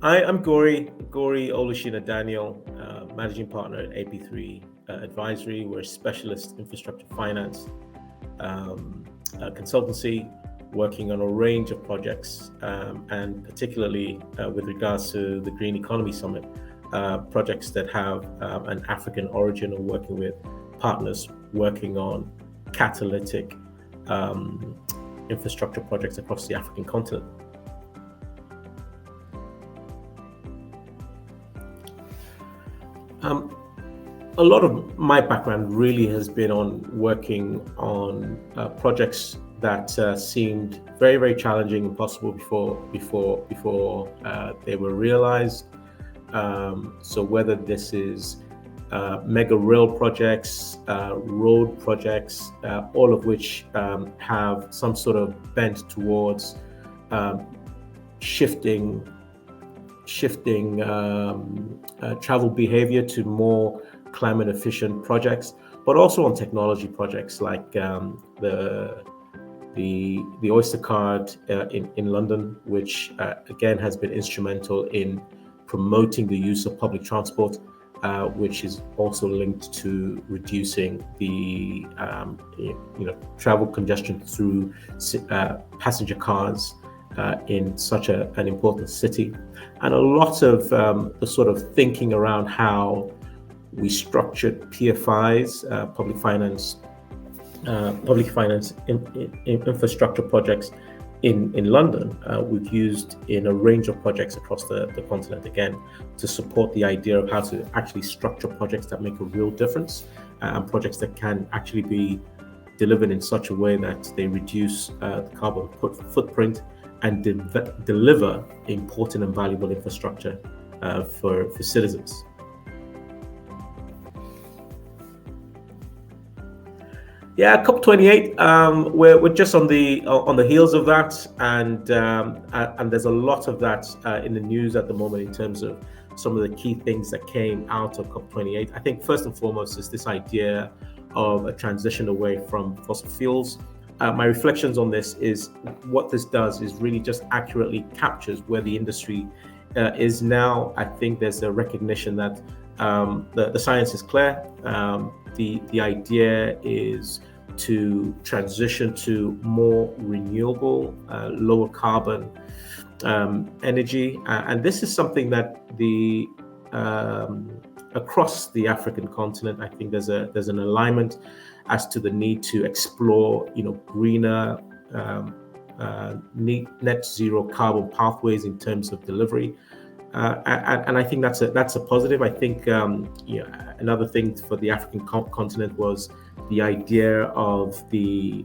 I'm Gori Olusina Daniel, Managing Partner at AP3 Advisory. We're a specialist infrastructure finance consultancy working on a range of projects, and particularly with regards to the Green Economy Summit, projects that have an African origin, and working with partners working on catalytic infrastructure projects across the African continent. A lot of my background really has been on working on projects that seemed very, very challenging, impossible before they were realized. So whether this is mega rail projects, road projects, all of which have some sort of bent towards shifting travel behavior to more climate efficient projects, but also on technology projects like the Oyster card in London, which again has been instrumental in promoting the use of public transport, which is also linked to reducing the travel congestion through passenger cars in such an important city, and a lot of the sort of thinking around how we structured PFIs, public finance infrastructure projects in London. We've used in a range of projects across the continent, again, to support the idea of how to actually structure projects that make a real difference, and projects that can actually be delivered in such a way that they reduce the carbon footprint and deliver important and valuable infrastructure for citizens. Yeah, COP28. We're just on the heels of that, and there's a lot of that in the news at the moment in terms of some of the key things that came out of COP28. I think first and foremost is this idea of a transition away from fossil fuels. My reflections on this is what this does is really just accurately captures where the industry is now. I think there's a recognition that the science is clear. The idea is to transition to more renewable, lower carbon energy, and this is something that across the African continent, I think there's an alignment as to the need to explore, greener, net zero carbon pathways in terms of delivery. And I think that's a positive. I think another thing for the African continent was the idea of the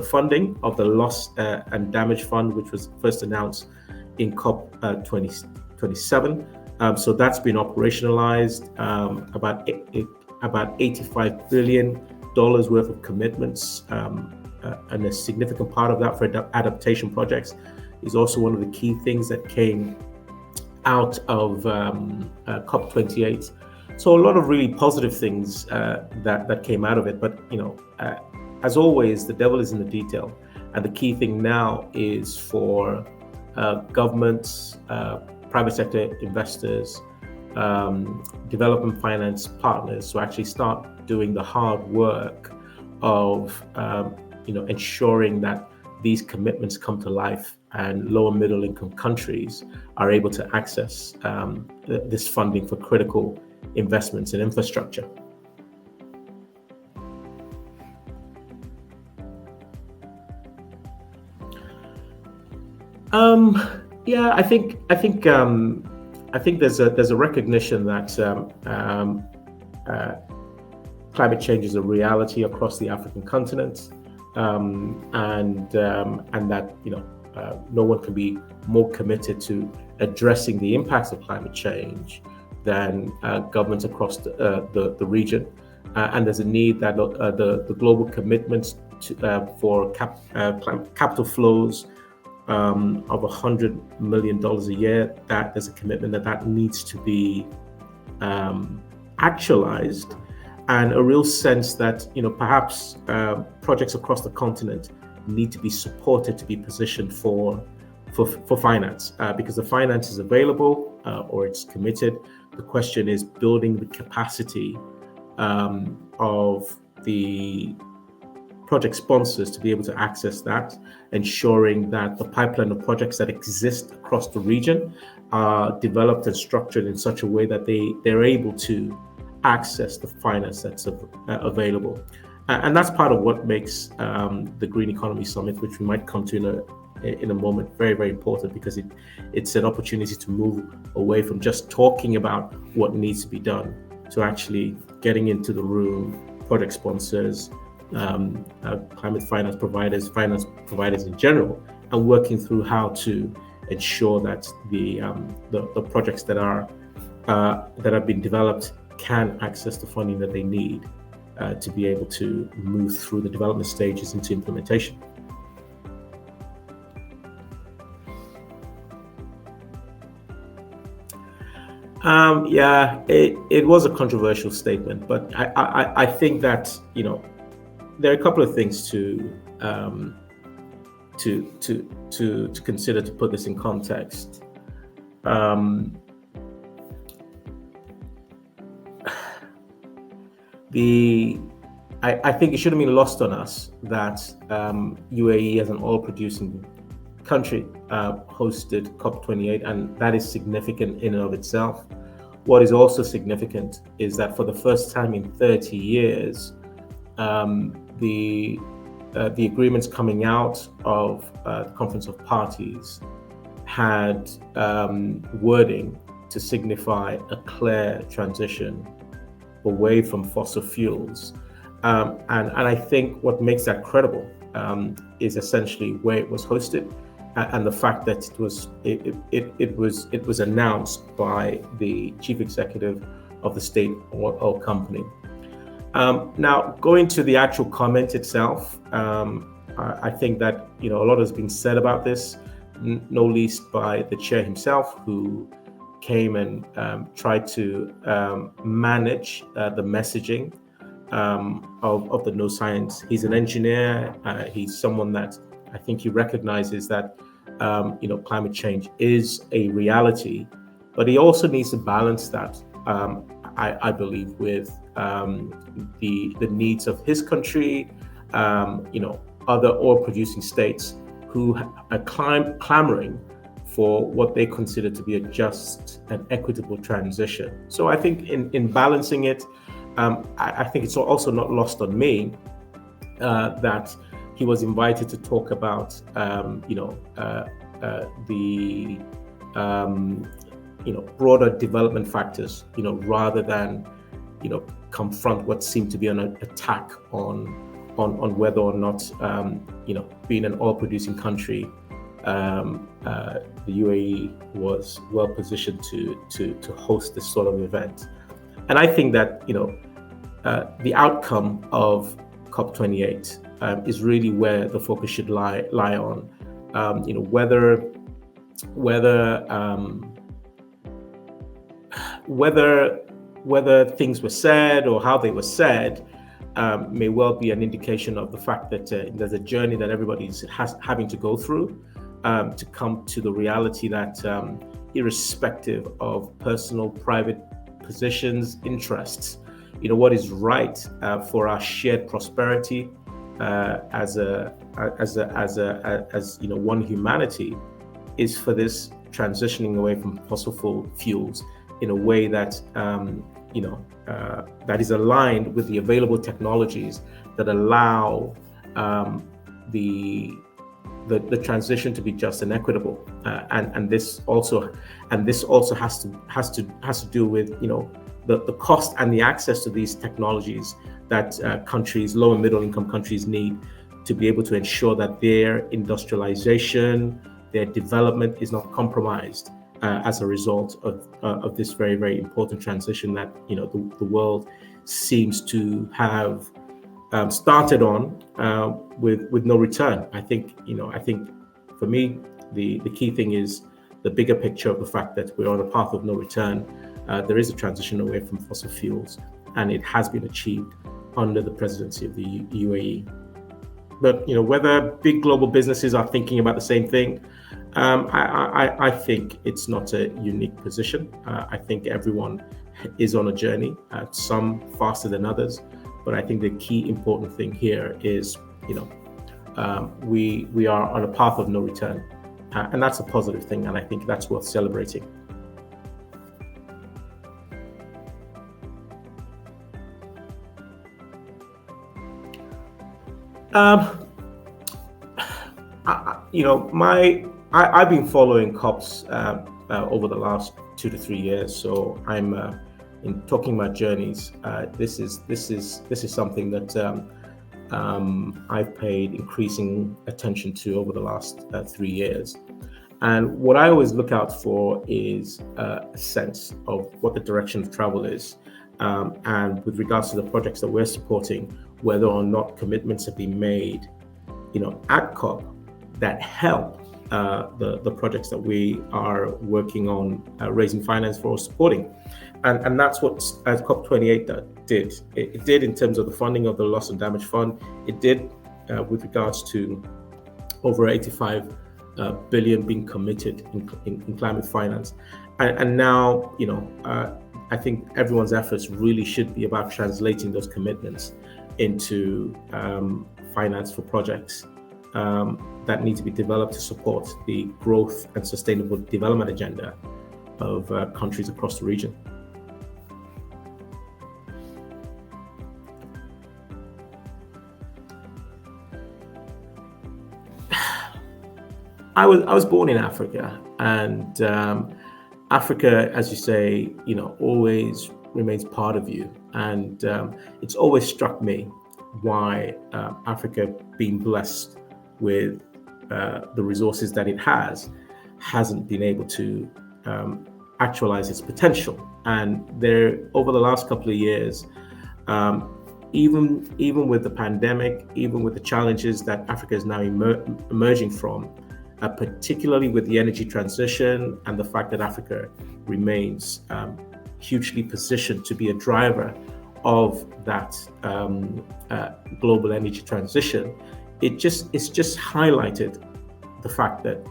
funding of the Loss and Damage Fund, which was first announced in COP 27. So that's been operationalized. About $85 billion worth of commitments, and a significant part of that for adaptation projects is also one of the key things that came out of COP28. So a lot of really positive things that came out of it. But as always, the devil is in the detail, and the key thing now is for governments, private sector investors, development finance partners to actually start doing the hard work of ensuring that these commitments come to life, and low and middle income countries are able to access this funding for critical investments in infrastructure. I think there's a recognition that climate change is a reality across the African continent, and that no one can be more committed to addressing the impacts of climate change than governments across the region, and there's a need that the global commitments for capital flows of $100 million a year, that there's a commitment that needs to be actualized, and a real sense that perhaps projects across the continent need to be supported to be positioned for for finance, because the finance is available or it's committed. The question is building the capacity of the project sponsors to be able to access that, ensuring that the pipeline of projects that exist across the region are developed and structured in such a way that they're able to access the finance that's available. And that's part of what makes the Green Economy Summit, which we might come to in a moment, very, very important, because it's an opportunity to move away from just talking about what needs to be done to actually getting into the room, project sponsors, climate finance providers in general, and working through how to ensure that the projects that have been developed can access the funding that they need to be able to move through the development stages into implementation. It was a controversial statement, but I think that, you know, there are a couple of things to consider to put this in context. I think it shouldn't be lost on us that UAE, as an oil-producing country, hosted COP28, and that is significant in and of itself. What is also significant is that for the first time in 30 years, the agreements coming out of the Conference of Parties had wording to signify a clear transition away from fossil fuels. And I think what makes that credible is essentially where it was hosted, and the fact that it was announced by the chief executive of the state oil company. Now, going to the actual comment itself, I think that, you know, a lot has been said about this, no least by the chair himself, who came and tried to manage the messaging of the no science. He's an engineer. He's someone that I think he recognizes that you know, climate change is a reality, but he also needs to balance that, I believe, with the needs of his country, you know, other oil-producing states who are clamoring for what they consider to be a just and equitable transition. So I think in balancing it, I think it's also not lost on me that he was invited to talk about, you know, the you know, broader development factors, you know, rather than, you know, confront what seemed to be an attack on whether or not, you know, being an oil-producing country, the UAE was well positioned to host this sort of event. And I think that, you know, the outcome of COP28 is really where the focus should lie on. You know, whether things were said or how they were said may well be an indication of the fact that there's a journey that everybody's having to go through to come to the reality that irrespective of personal, private positions, interests, you know, what is right for our shared prosperity as you know, one humanity, is for this transitioning away from fossil fuels in a way that you know, that is aligned with the available technologies that allow the transition to be just and equitable, and this also has to do with, you know, the cost and the access to these technologies that countries, low and middle income countries, need to be able to ensure that their industrialization, their development is not compromised as a result of this very, very important transition that, you know, the world seems to have started on with no return. I think for me, the key thing is the bigger picture of the fact that we're on a path of no return. There is a transition away from fossil fuels, and it has been achieved under the presidency of the UAE. But, you know, whether big global businesses are thinking about the same thing, I think it's not a unique position. I think everyone is on a journey, some faster than others. But I think the key important thing here is, we are on a path of no return, and that's a positive thing, and I think that's worth celebrating. I've been following COPs over the last 2 to 3 years, so I'm in talking about journeys. This is something that I've paid increasing attention to over the last 3 years. And what I always look out for is a sense of what the direction of travel is. And with regards to the projects that we're supporting, whether or not commitments have been made, at COP that help the projects that we are working on raising finance for or supporting. And that's what COP28 did. It did in terms of the funding of the Loss and Damage Fund. It did with regards to over 85 billion being committed in climate finance. And now, I think everyone's efforts really should be about translating those commitments into finance for projects that need to be developed to support the growth and sustainable development agenda of countries across the region. I was born in Africa, and Africa, as you say, always remains part of you. And it's always struck me why Africa, being blessed with the resources that it hasn't been able to actualize its potential. And there, over the last couple of years, even with the pandemic, even with the challenges that Africa is now emerging from, particularly with the energy transition and the fact that Africa remains hugely positioned to be a driver of that global energy transition, it's just highlighted the fact that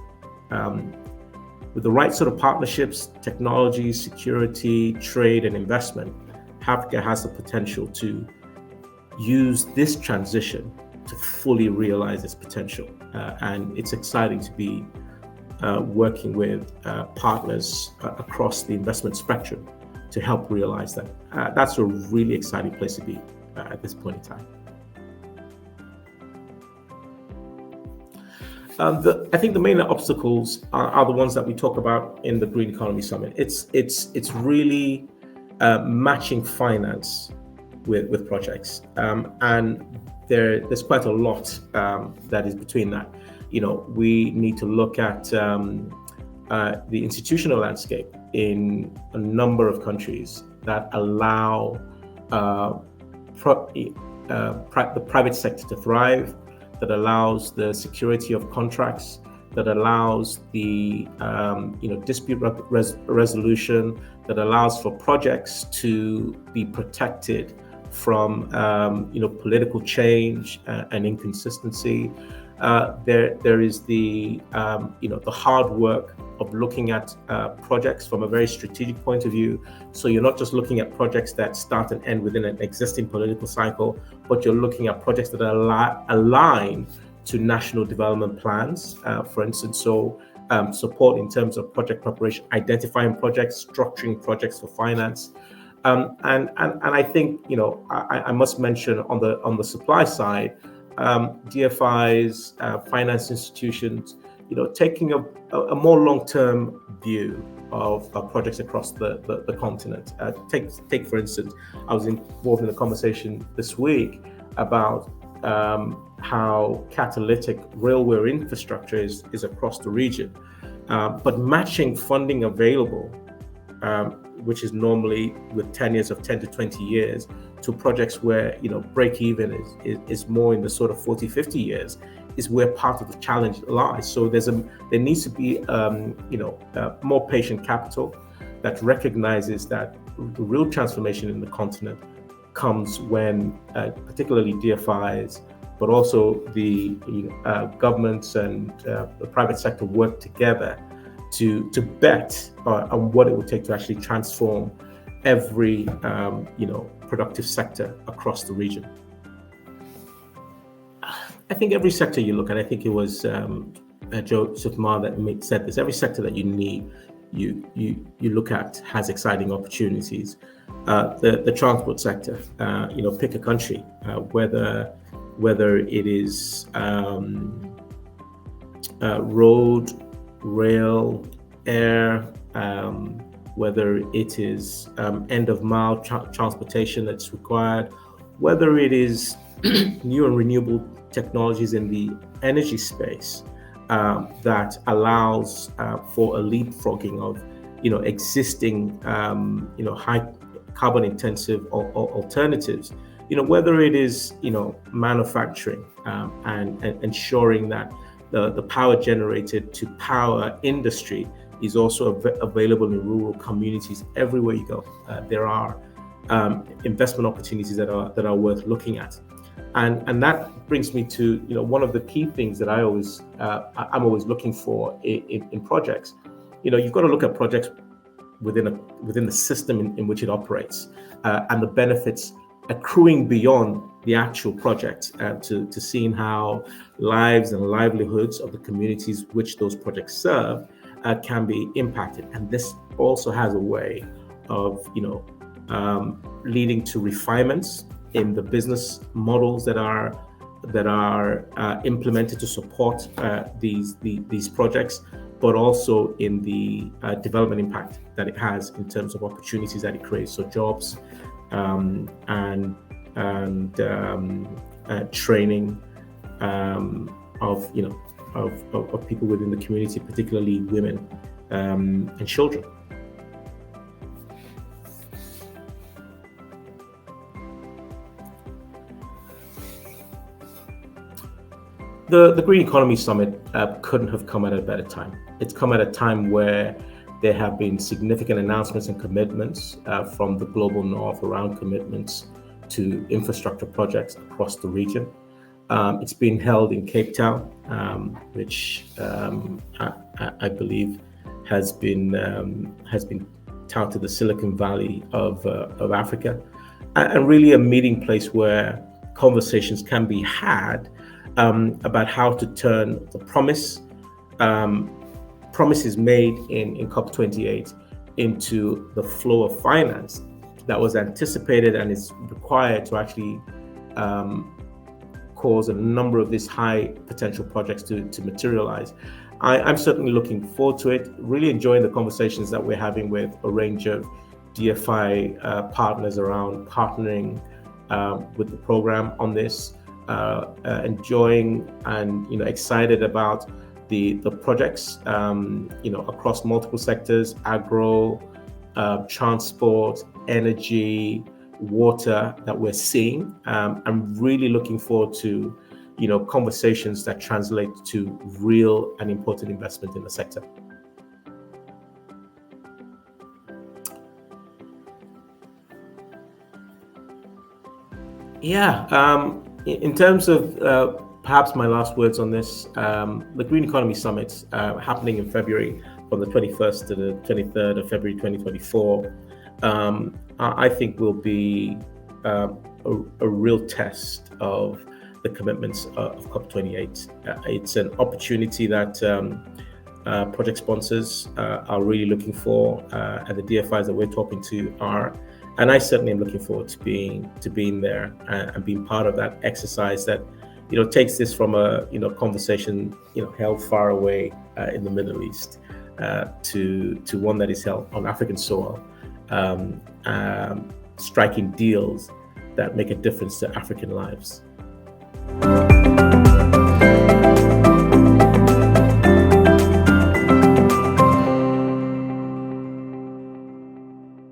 with the right sort of partnerships, technology, security, trade, and investment, Africa has the potential to use this transition to fully realize its potential. And it's exciting to be working with partners across the investment spectrum to help realize that. That's a really exciting place to be at this point in time. I think the main obstacles are the ones that we talk about in the Green Economy Summit. It's really matching finance with projects, and there's quite a lot that is between that. We need to look at the institutional landscape in a number of countries that allow the private sector to thrive, that allows the security of contracts, that allows the dispute resolution, that allows for projects to be protected from political change and inconsistency. There is the hard work of looking at projects from a very strategic point of view. So you're not just looking at projects that start and end within an existing political cycle, but you're looking at projects that are aligned to national development plans, for instance. So support in terms of project preparation, identifying projects, structuring projects for finance. And I think I must mention on the supply side, DFIs, finance institutions, taking a more long-term view of projects across the continent. Take for instance, I was involved in a conversation this week about how catalytic railway infrastructure is across the region, but matching funding available, which is normally with tenures of 10 to 20 years, to projects where break even is more in the sort of 40, 50 years, is where part of the challenge lies. So there needs to be more patient capital that recognizes that the real transformation in the continent comes when particularly DFIs but also the governments and the private sector work together to bet on what it would take to actually transform every productive sector across the region. I think every sector you look at, I think it was Joseph Ma that said this, every sector that you look at has exciting opportunities. The transport sector, pick a country, whether it is road, rail, air, whether it is end of mile transportation that's required, whether it is new and renewable technologies in the energy space that allows for a leapfrogging of existing high carbon intensive alternatives, whether it is manufacturing and ensuring that the power generated to power industry is also available in rural communities. Everywhere you go, there are investment opportunities that are worth looking at. And that brings me to one of the key things that I'm always looking for in projects. You've got to look at projects within the system in which it operates, and the benefits accruing beyond the actual project, to seeing how lives and livelihoods of the communities which those projects serve can be impacted. And this also has a way of leading to refinements in the business models that are implemented to support these projects, but also in the development impact that it has in terms of opportunities that it creates, so jobs and training of people within the community, particularly women and children. The Green Economy Summit couldn't have come at a better time. It's come at a time where there have been significant announcements and commitments from the global north around commitments to infrastructure projects across the region. It's been held in Cape Town, which I believe has been touted the Silicon Valley of Africa, and really a meeting place where conversations can be had about how to turn the promises made in COP28 into the flow of finance that was anticipated and is required to actually cause a number of these high potential projects to materialize. I'm certainly looking forward to it, really enjoying the conversations that we're having with a range of DFI partners around partnering with the program on this. Enjoying and excited about the projects across multiple sectors: agro, transport, energy, water that we're seeing. I'm really looking forward to conversations that translate to real and important investment in the sector. In terms of perhaps my last words on this, the Green Economy Summit happening in February, from the 21st to the 23rd of February 2024, I think will be a real test of the commitments of COP28. It's an opportunity that project sponsors are really looking for, and the DFIs that we're talking to are. And I certainly am looking forward to being there and being part of that exercise that takes this from a conversation held far away in the Middle East to one that is held on African soil, striking deals that make a difference to African lives.